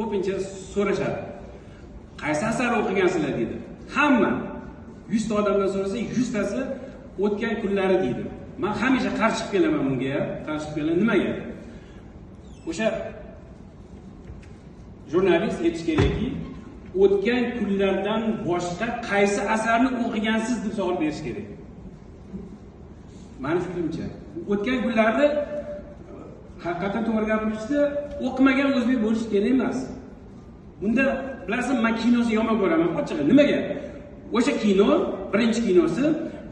ko'pincha so'rashadi. Qaysi asar o'qigansizlar deydi. Hamma 100 ta odamdan so'rasa 100 tasi o'tgan kunlari deydi. Men hamisha qarshi chiqib kelaman bunga, qarshi chiqib kelaman. Nimaga? O'sha jurnalist aytish kerakki, o'tgan kunlardan boshqa qaysi asarni o'qigansiz deb savol berish kerak. Meni fikrimcha, o'tgan kunlarda haqiqatan to'g'ri gapirishda o'qimagan o'zbek bo'lish kerak emas. Bunda bilasizmi, men kinosini yomon ko'raman, ochig'i. Nimaga? O'sha kino, birinchi kinosi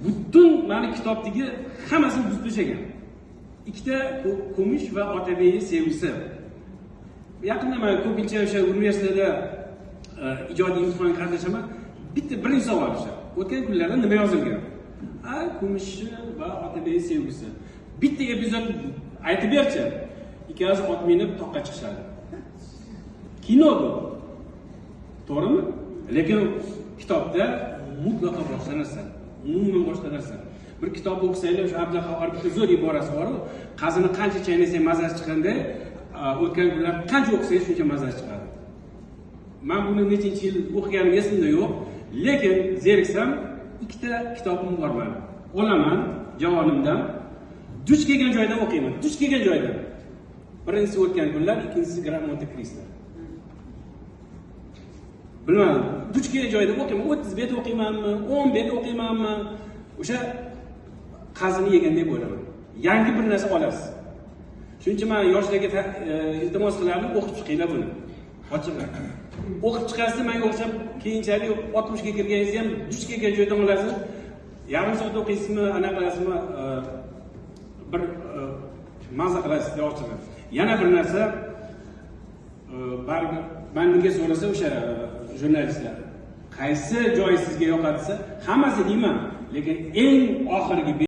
butun meni kitobdagi hammasini buzib tashlagan. Ikkita Kumush va Otabekning sevgisi. Yaqinda men ko'pincha o'sha universitetda ijodiy imtihonga qatnashaman. Birinchi savol o'sha. O'tgan kunlarda nima yozilgan? Kumush va Otabekning sevgisi. Bitta epizod aytib berchi. Ikkalasi ot minib toqqa chiqishadi. Kino bu. To'g'rimi? Lekin kitobda mutlaqo boshqa narsa. Umuman boshqa narsa. Bir kitob o'qisanglar, o'sha Abdulqahhor bitta zo'r iborasi bor. Qazini qancha chaynasang mazasi chiqqanda, o'tgan kunlar qancha o'qisangiz shuncha mazasi chiqadi. Men buni nechinchi yil o'qiganim esimda yo'q, lekin zeriksam ikkita kitobim bor meni. Olaman javonimdan, duch kelgan joydan o'qiyman. Duch kelgan joydan. Birinchisi o'tgan kunlar, ikkinchisi Grand Monte Cristo. Bilmadim, duch kelgan joyda o'qiyman, 30 bet o'qiymanmi, 10 bet o'qiymanmi, o'sha qazini yegandek bo'laman. Yangi bir narsa olasiz. Shuning uchun men yoshlarga iltimos qilardim, o'qib chiqinglar buni. Ochig'i. O'qib chiqasiz, menga o'xshab keyinchalik 60 ga kirganingiz ham duch kelgan joydan olasiz. Yarim soat o'qiysizmi, ana qilasizmi, bir maza qilasiz ochig'i. Yana bir narsa, baribir menga so'rasa o'sha jurnalistlar, qaysi joyi sizga yoqadisa, hammasi deyman, lekin eng oxirgi